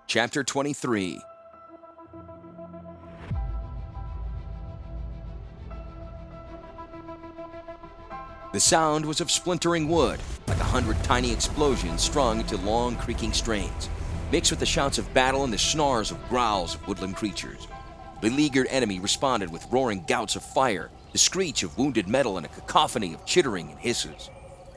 Chapter 23. The sound was of splintering wood, like 100 tiny explosions strung into long, creaking strains, mixed with the shouts of battle and the snarls of growls of woodland creatures. The beleaguered enemy responded with roaring gouts of fire, the screech of wounded metal, and a cacophony of chittering and hisses.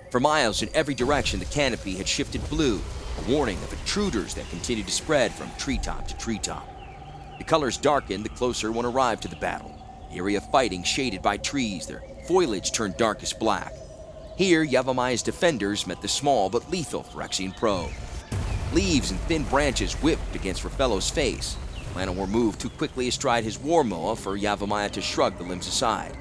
For miles in every direction, the canopy had shifted blue, a warning of intruders that continued to spread from treetop to treetop. The colors darkened the closer one arrived to the battle, the area of fighting shaded by trees, their foliage turned darkest black. Here, Yawgmoth's defenders met the small but lethal Phyrexian probe. Leaves and thin branches whipped against Rafello's face. Llanowar moved too quickly astride his war moa for Yawgmoth to shrug the limbs aside.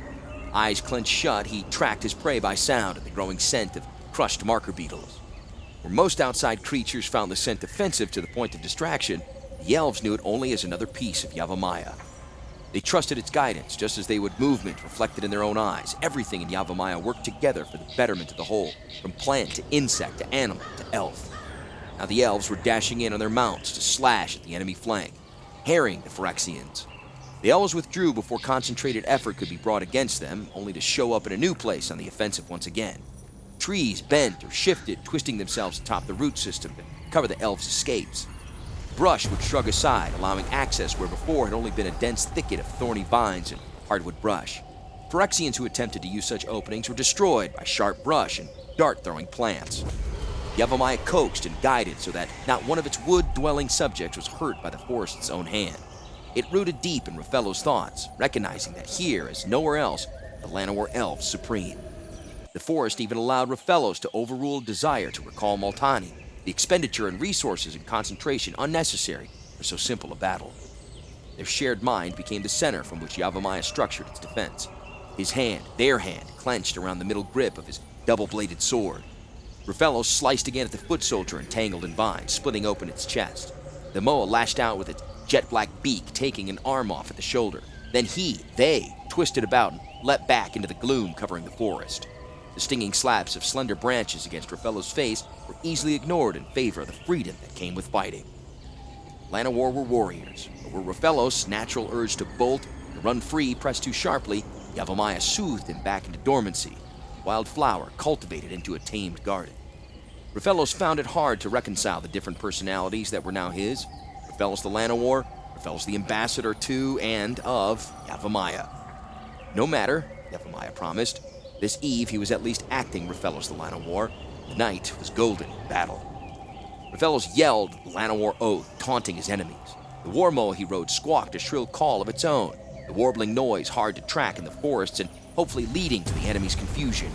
Eyes clenched shut, he tracked his prey by sound and the growing scent of crushed marker beetles. Where most outside creatures found the scent offensive to the point of distraction, the elves knew it only as another piece of Yawgmoth. They trusted its guidance, just as they would movement reflected in their own eyes. Everything in Yawgmoth worked together for the betterment of the whole, from plant to insect to animal to elf. Now the elves were dashing in on their mounts to slash at the enemy flank, harrying the Phyrexians. The elves withdrew before concentrated effort could be brought against them, only to show up in a new place on the offensive once again. Trees bent or shifted, twisting themselves atop the root system to cover the elves' escapes. Brush would shrug aside, allowing access where before had only been a dense thicket of thorny vines and hardwood brush. Phyrexians who attempted to use such openings were destroyed by sharp brush and dart-throwing plants. Yawgmoth coaxed and guided so that not one of its wood-dwelling subjects was hurt by the forest's own hand. It rooted deep in Rafello's thoughts, recognizing that here, as nowhere else, the Llanowar elves supreme. The forest even allowed Rafellos to overrule a desire to recall Multani, the expenditure and resources and concentration unnecessary for so simple a battle. Their shared mind became the center from which Yawgmoth structured its defense. His hand, their hand, clenched around the middle grip of his double-bladed sword. Rafellos sliced again at the foot soldier entangled in vines, splitting open its chest. The moa lashed out with its jet-black beak, taking an arm off at the shoulder. Then they, twisted about and leapt back into the gloom covering the forest. The stinging slaps of slender branches against Rafello's face were easily ignored in favor of the freedom that came with fighting. Llanowar were warriors, but were Rafello's natural urge to bolt and run free pressed too sharply, Yawgmoth soothed him back into dormancy, a wild flower cultivated into a tamed garden. Rafellos found it hard to reconcile the different personalities that were now his. Rafellos the Llanowar, Rafellos the ambassador to and of Yawgmoth. No matter, Yawgmoth promised, this eve he was at least acting Rafellos the Llanowar. The night was golden in battle. Rafellos yelled the Llanowar oath, taunting his enemies. The war moa he rode squawked a shrill call of its own, the warbling noise hard to track in the forests and hopefully leading to the enemy's confusion.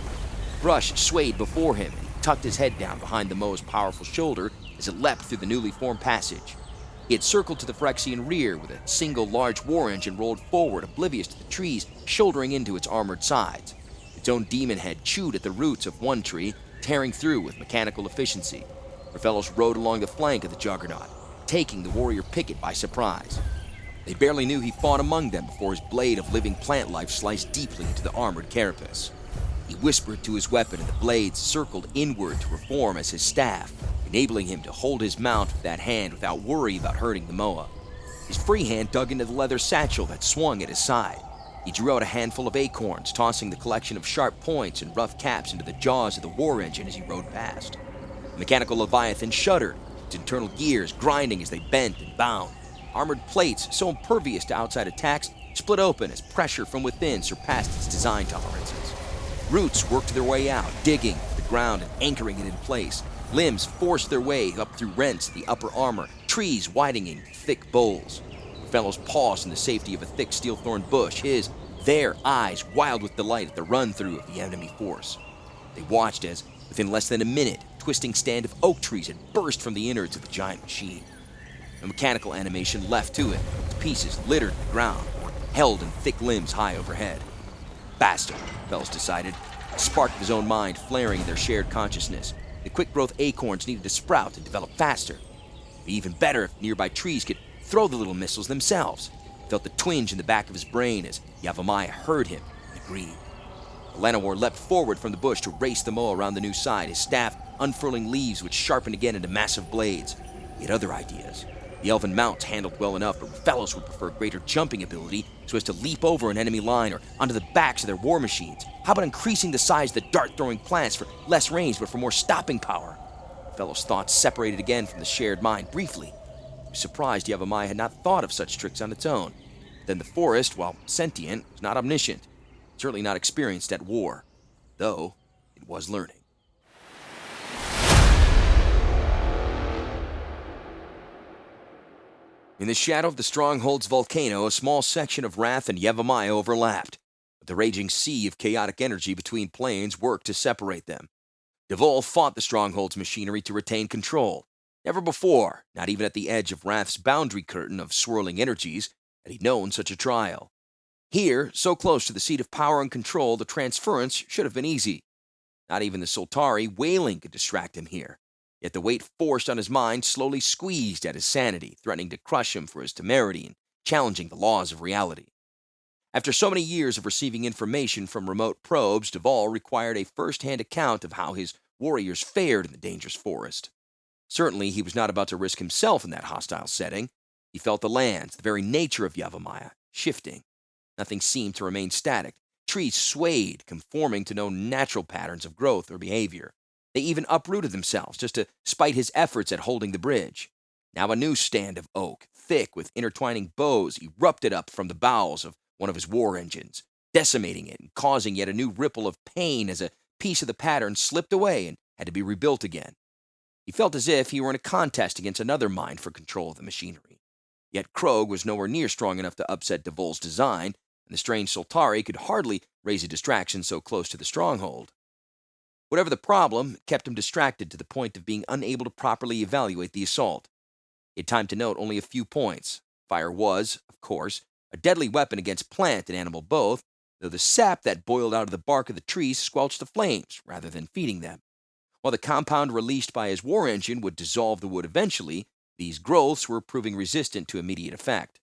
Brush swayed before him, and he tucked his head down behind the moa's powerful shoulder as it leapt through the newly formed passage. He had circled to the Phyrexian rear with a single large war engine rolled forward, oblivious to the trees shouldering into its armored sides. Its own demon head chewed at the roots of one tree, tearing through with mechanical efficiency. Rafellos rode along the flank of the juggernaut, taking the warrior picket by surprise. They barely knew he fought among them before his blade of living plant life sliced deeply into the armored carapace. He whispered to his weapon, and the blades circled inward to reform as his staff, enabling him to hold his mount with that hand without worry about hurting the moa. His free hand dug into the leather satchel that swung at his side. He drew out a handful of acorns, tossing the collection of sharp points and rough caps into the jaws of the war engine as he rode past. The mechanical leviathan shuddered, its internal gears grinding as they bent and bound. Armored plates, so impervious to outside attacks, split open as pressure from within surpassed its design tolerances. Roots worked their way out, digging the ground and anchoring it in place. Limbs forced their way up through rents in the upper armor, trees widening thick boles. Fellows paused in the safety of a thick steel-thorn bush, their eyes wild with delight at the run-through of the enemy force. They watched as, within less than a minute, a twisting stand of oak trees had burst from the innards of the giant machine. A mechanical animation left to it, its pieces littered the ground or held in thick limbs high overhead. Faster, Fellows decided, a spark of his own mind flaring in their shared consciousness. The quick-growth acorns needed to sprout and develop faster. It'd be even better if nearby trees could throw the little missiles themselves. He felt the twinge in the back of his brain as Yawgmoth heard him and agreed. The Llanowar leapt forward from the bush to race the moa around the new side, his staff unfurling leaves which sharpened again into massive blades. He had other ideas. The elven mounts handled well enough, but fellows would prefer greater jumping ability so as to leap over an enemy line or onto the backs of their war machines. How about increasing the size of the dart-throwing plants for less range but for more stopping power? Fellows' thoughts separated again from the shared mind briefly. He was surprised Yawgmoth had not thought of such tricks on its own. Then the forest, while sentient, was not omniscient, certainly not experienced at war, though it was learning. In the shadow of the Stronghold's volcano, a small section of Wrath and Yawgmoth overlapped, but the raging sea of chaotic energy between planes worked to separate them. Devolve fought the Stronghold's machinery to retain control. Never before, not even at the edge of Wrath's boundary curtain of swirling energies, had he known such a trial. Here, so close to the seat of power and control, the transference should have been easy. Not even the Soltari wailing could distract him here. Yet the weight forced on his mind slowly squeezed at his sanity, threatening to crush him for his temerity and challenging the laws of reality. After so many years of receiving information from remote probes, Deval required a first-hand account of how his warriors fared in the dangerous forest. Certainly, he was not about to risk himself in that hostile setting. He felt the lands, the very nature of Yawgmoth, shifting. Nothing seemed to remain static. Trees swayed, conforming to no natural patterns of growth or behavior. They even uprooted themselves just to spite his efforts at holding the bridge. Now a new stand of oak, thick with intertwining boughs, erupted up from the bowels of one of his war engines, decimating it and causing yet a new ripple of pain as a piece of the pattern slipped away and had to be rebuilt again. He felt as if he were in a contest against another mind for control of the machinery. Yet Krogh was nowhere near strong enough to upset Devol's design, and the strange Soltari could hardly raise a distraction so close to the stronghold. Whatever the problem, it kept him distracted to the point of being unable to properly evaluate the assault. He had time to note only a few points. Fire was, of course, a deadly weapon against plant and animal both, though the sap that boiled out of the bark of the trees squelched the flames rather than feeding them. While the compound released by his war engine would dissolve the wood eventually, these growths were proving resistant to immediate effect.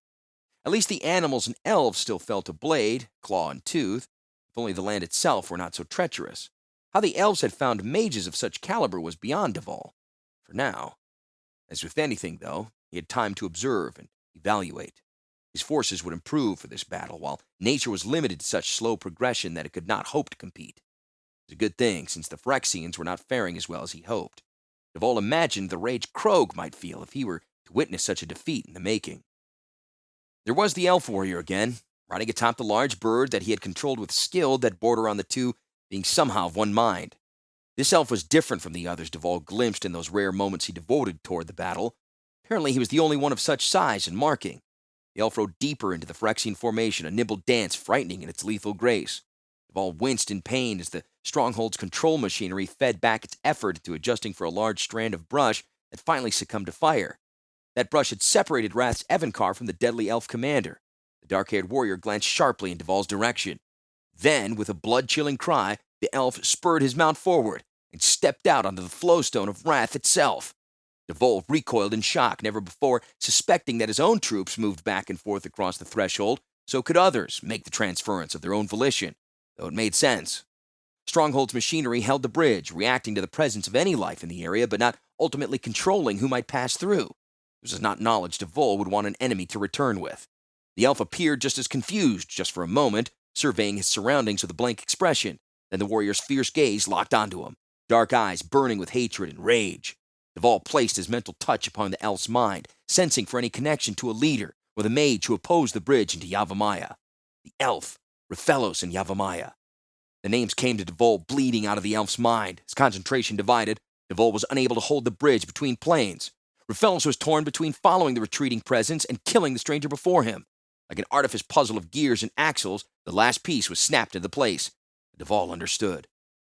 At least the animals and elves still felt a blade, claw, and tooth, if only the land itself were not so treacherous. How the elves had found mages of such caliber was beyond Deval. For now. As with anything, though, he had time to observe and evaluate. His forces would improve for this battle, while nature was limited to such slow progression that it could not hope to compete. It was a good thing, since the Phyrexians were not faring as well as he hoped. Deval imagined the rage Krogh might feel if he were to witness such a defeat in the making. There was the elf warrior again, riding atop the large bird that he had controlled with skill that bordered on the two being somehow of one mind. This elf was different from the others Deval glimpsed in those rare moments he devoted toward the battle. Apparently he was the only one of such size and marking. The elf rode deeper into the Phyrexian formation, a nimble dance frightening in its lethal grace. Deval winced in pain as the stronghold's control machinery fed back its effort into adjusting for a large strand of brush that finally succumbed to fire. That brush had separated Wrath's Evankar from the deadly elf commander. The dark-haired warrior glanced sharply in Deval's direction. Then, with a blood-chilling cry, the elf spurred his mount forward and stepped out onto the flowstone of Wrath itself. Deval recoiled in shock, never before suspecting that his own troops moved back and forth across the threshold. So could others make the transference of their own volition, though it made sense. Stronghold's machinery held the bridge, reacting to the presence of any life in the area, but not ultimately controlling who might pass through. This was not knowledge Deval would want an enemy to return with. The elf appeared just as confused, just for a moment, surveying his surroundings with a blank expression. Then the warrior's fierce gaze locked onto him, dark eyes burning with hatred and rage. Deval placed his mental touch upon the elf's mind, sensing for any connection to a leader or the mage who opposed the bridge into Yawgmoth. The elf, Raphelos, and Yawgmoth. The names came to Deval bleeding out of the elf's mind. His concentration divided. Deval was unable to hold the bridge between planes. Raphelos was torn between following the retreating presence and killing the stranger before him. Like an artifice puzzle of gears and axles, the last piece was snapped into place. Deval understood.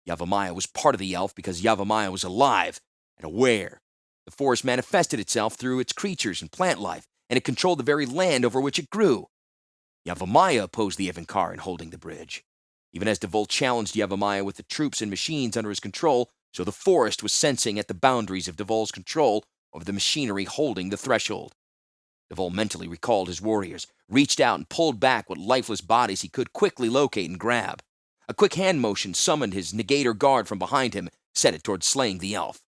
Yawgmoth was part of the elf because Yawgmoth was alive and aware. The forest manifested itself through its creatures and plant life, and it controlled the very land over which it grew. Yawgmoth opposed the Evankar in holding the bridge. Even as Deval challenged Yawgmoth with the troops and machines under his control, so the forest was sensing at the boundaries of Deval's control over the machinery holding the threshold. Deval mentally recalled his warriors, reached out and pulled back what lifeless bodies he could quickly locate and grab. A quick hand motion summoned his negator guard from behind him, set it toward slaying the elf.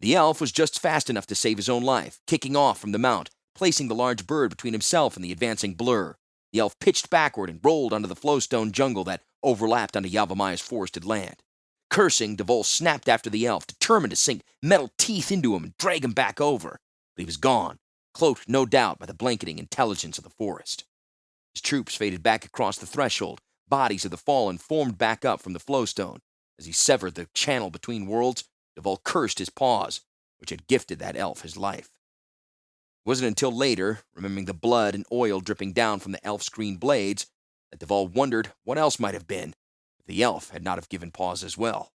The elf was just fast enough to save his own life, kicking off from the mount, placing the large bird between himself and the advancing blur. The elf pitched backward and rolled onto the flowstone jungle that overlapped onto Yawgmoth's forested land. Cursing, Devol snapped after the elf, determined to sink metal teeth into him and drag him back over. But he was gone, cloaked no doubt by the blanketing intelligence of the forest. His troops faded back across the threshold. Bodies of the fallen formed back up from the flowstone. As he severed the channel between worlds, Devol cursed his paws, which had gifted that elf his life. It wasn't until later, remembering the blood and oil dripping down from the elf's green blades, that Devol wondered what else might have been if the elf had not have given paws as well.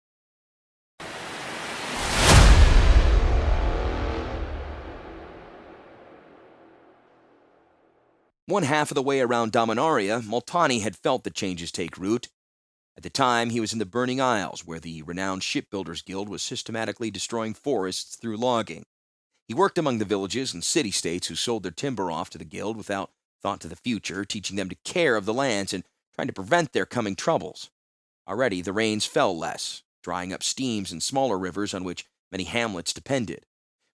One half of the way around Dominaria, Multani had felt the changes take root. At the time, he was in the Burning Isles, where the renowned Shipbuilders Guild was systematically destroying forests through logging. He worked among the villages and city-states who sold their timber off to the guild without thought to the future, teaching them to care of the lands and trying to prevent their coming troubles. Already, the rains fell less, drying up streams and smaller rivers on which many hamlets depended.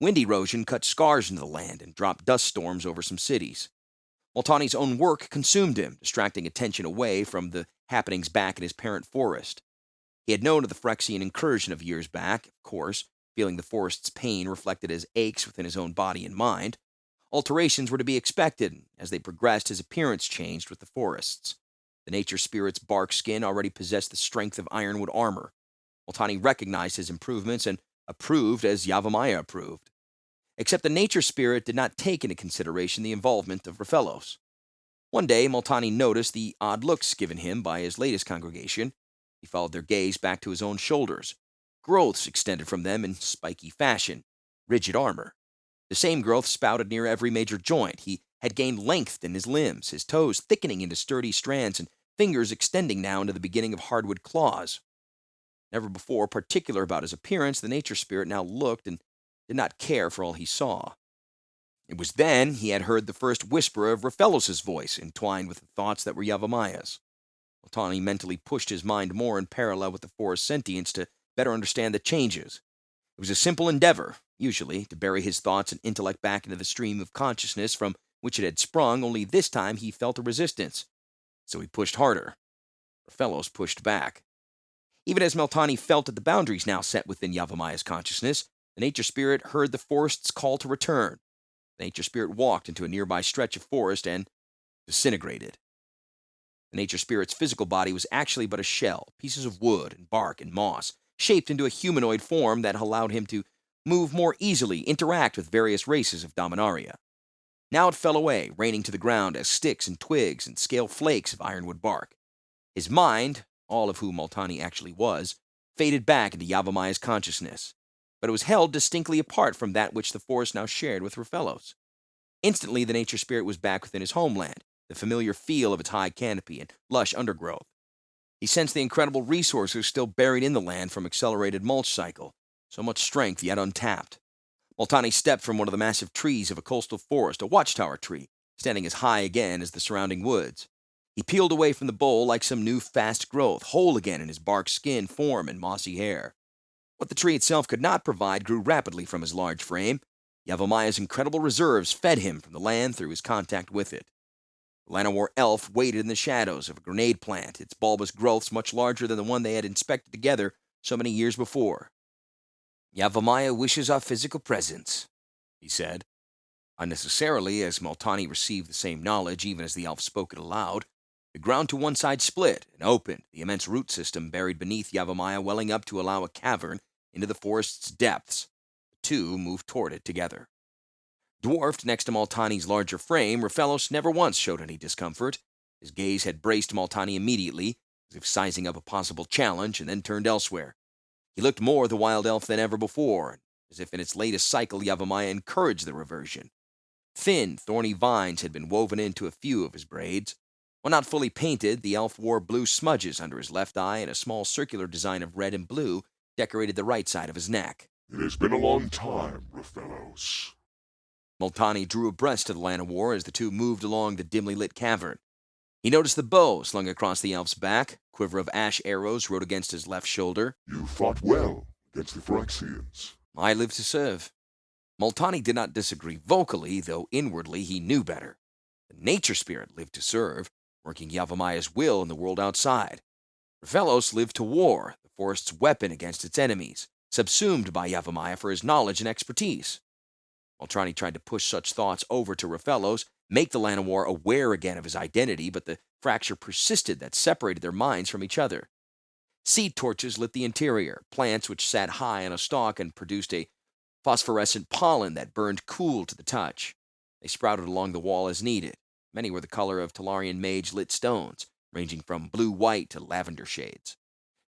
Wind erosion cut scars into the land and dropped dust storms over some cities. Multani's own work consumed him, distracting attention away from the happenings back in his parent forest. He had known of the Phyrexian incursion of years back, of course, feeling the forest's pain reflected as aches within his own body and mind. Alterations were to be expected, and as they progressed, his appearance changed with the forests. The nature spirit's bark skin already possessed the strength of ironwood armor. Multani recognized his improvements and approved as Yawgmoth approved. Except the nature spirit did not take into consideration the involvement of Rafellos. One day, Multani noticed the odd looks given him by his latest congregation. He followed their gaze back to his own shoulders. Growths extended from them in spiky fashion, rigid armor. The same growth spouted near every major joint. He had gained length in his limbs, his toes thickening into sturdy strands and fingers extending now into the beginning of hardwood claws. Never before particular about his appearance, the nature spirit now looked and did not care for all he saw. It was then he had heard the first whisper of Rafellos' voice, entwined with the thoughts that were Yawgmoth's. Multani mentally pushed his mind more in parallel with the forest's sentience to better understand the changes. It was a simple endeavor, usually, to bury his thoughts and intellect back into the stream of consciousness from which it had sprung, only this time he felt a resistance. So he pushed harder. Rafellos pushed back. Even as Multani felt at the boundaries now set within Yawgmoth's consciousness, the nature spirit heard the forest's call to return. The nature spirit walked into a nearby stretch of forest and disintegrated. The nature spirit's physical body was actually but a shell, pieces of wood and bark and moss, shaped into a humanoid form that allowed him to move more easily, interact with various races of Dominaria. Now it fell away, raining to the ground as sticks and twigs and scale flakes of ironwood bark. His mind, all of who Multani actually was, faded back into Yawgmoth's consciousness, but it was held distinctly apart from that which the forest now shared with Rafellos. Instantly, the nature spirit was back within his homeland, the familiar feel of its high canopy and lush undergrowth. He sensed the incredible resources still buried in the land from accelerated mulch cycle, so much strength yet untapped. Multani stepped from one of the massive trees of a coastal forest, a watchtower tree, standing as high again as the surrounding woods. He peeled away from the bole like some new fast growth, whole again in his bark skin, form, and mossy hair. What the tree itself could not provide grew rapidly from his large frame. Yawgmoth's incredible reserves fed him from the land through his contact with it. The Llanowar elf waited in the shadows of a grenade plant, its bulbous growths much larger than the one they had inspected together so many years before. "Yawgmoth wishes our physical presence," he said. Unnecessarily, as Multani received the same knowledge even as the elf spoke it aloud, the ground to one side split and opened, the immense root system buried beneath Yawgmoth welling up to allow a cavern into the forest's depths. The two moved toward it together. Dwarfed next to Multani's larger frame, Rafellos never once showed any discomfort. His gaze had braced Multani immediately, as if sizing up a possible challenge, and then turned elsewhere. He looked more the wild elf than ever before, as if in its latest cycle Yawgmoth encouraged the reversion. Thin, thorny vines had been woven into a few of his braids. While not fully painted, the elf wore blue smudges under his left eye, and a small circular design of red and blue decorated the right side of his neck. "It has been a long time, Rafellos." Multani drew abreast of the Llanowar as the two moved along the dimly lit cavern. He noticed the bow slung across the elf's back, quiver of ash arrows rode against his left shoulder. "You fought well against the Phyrexians." I live to serve. Multani did not disagree vocally, though inwardly he knew better. The nature spirit lived to serve, working Yawgmoth's will in the world outside. Rafellos lived to war, the forest's weapon against its enemies, subsumed by Yawgmoth for his knowledge and expertise. Multani tried to push such thoughts over to Rafellos, make the Llanowar aware again of his identity, but the fracture persisted that separated their minds from each other. Seed torches lit the interior, plants which sat high on a stalk and produced a phosphorescent pollen that burned cool to the touch. They sprouted along the wall as needed. Many were the color of Tolarian mage-lit stones, ranging from blue-white to lavender shades.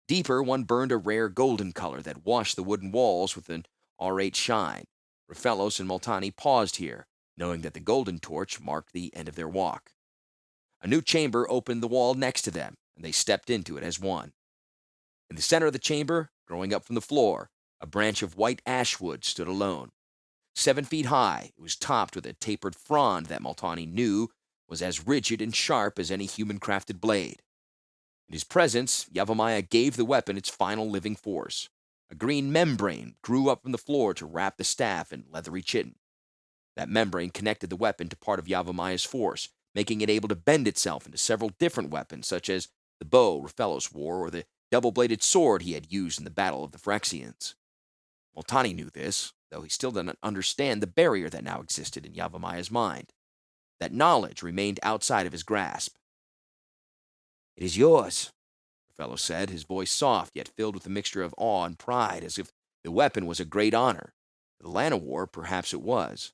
Deeper, one burned a rare golden color that washed the wooden walls with an aurate shine. Rafellos and Multani paused here, knowing that the golden torch marked the end of their walk. A new chamber opened the wall next to them, and they stepped into it as one. In the center of the chamber, growing up from the floor, a branch of white ashwood stood alone. 7 feet high, it was topped with a tapered frond that Multani knew was as rigid and sharp as any human-crafted blade. In his presence, Yawgmoth gave the weapon its final living force. A green membrane grew up from the floor to wrap the staff in leathery chitin. That membrane connected the weapon to part of Yawgmoth's force, making it able to bend itself into several different weapons, such as the bow Rafellos wore or the double-bladed sword he had used in the Battle of the Phyrexians. Multani knew this, though he still did not understand the barrier that now existed in Yawgmoth's mind. That knowledge remained outside of his grasp. "It is yours," Rafellos said, his voice soft yet filled with a mixture of awe and pride, as if the weapon was a great honor. For the Llanowar, perhaps it was.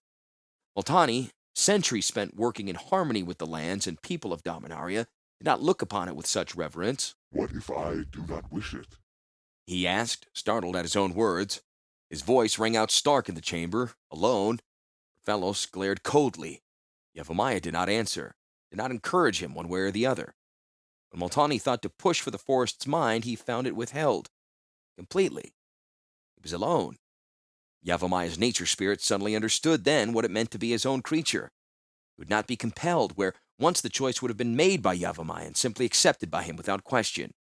Multani, centuries spent working in harmony with the lands and people of Dominaria, did not look upon it with such reverence. What if I do not wish it? He asked, startled at his own words. His voice rang out stark in the chamber, alone. Rafellos glared coldly. Yawgmoth did not answer, did not encourage him one way or the other. When Multani thought to push for the forest's mind, he found it withheld. Completely. He was alone. Yawgmoth's nature spirit suddenly understood then what it meant to be his own creature. He would not be compelled, where once the choice would have been made by Yawgmoth and simply accepted by him without question.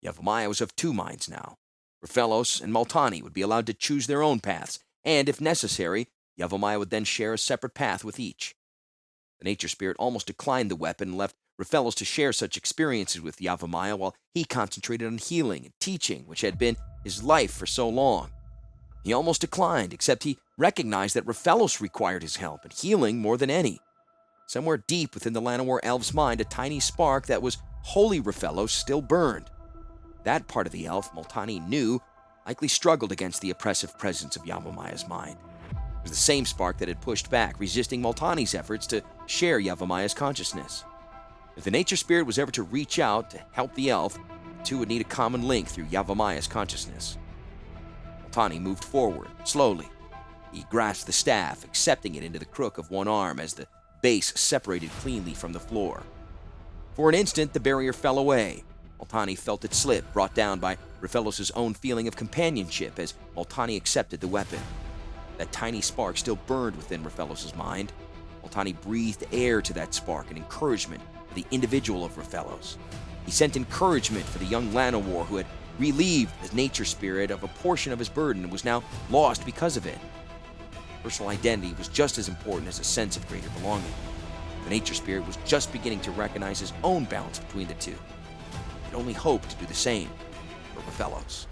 Yawgmoth was of two minds now. Rafellos and Multani would be allowed to choose their own paths, and, if necessary, Yawgmoth would then share a separate path with each. The nature spirit almost declined the weapon and left Rafellos to share such experiences with Yawgmoth while he concentrated on healing and teaching, which had been his life for so long. He almost declined, except he recognized that Rafellos required his help and healing more than any. Somewhere deep within the Llanowar elf's mind, a tiny spark that was wholly Rafellos still burned. That part of the elf, Multani knew, likely struggled against the oppressive presence of Yawgmoth's mind. It was the same spark that had pushed back, resisting Multani's efforts to share Yawgmoth's consciousness. If the nature spirit was ever to reach out to help the elf, the two would need a common link through Yawgmoth's consciousness. Multani moved forward, slowly. He grasped the staff, accepting it into the crook of one arm as the base separated cleanly from the floor. For an instant, the barrier fell away. Multani felt it slip, brought down by Rafellos' own feeling of companionship as Multani accepted the weapon. That tiny spark still burned within Rafellos' mind. Multani breathed air to that spark and encouragement for the individual of Rafellos. He sent encouragement for the young Llanowar who had relieved the nature spirit of a portion of his burden and was now lost because of it. Personal identity was just as important as a sense of greater belonging. The nature spirit was just beginning to recognize his own balance between the two. It only hoped to do the same for Rafellos.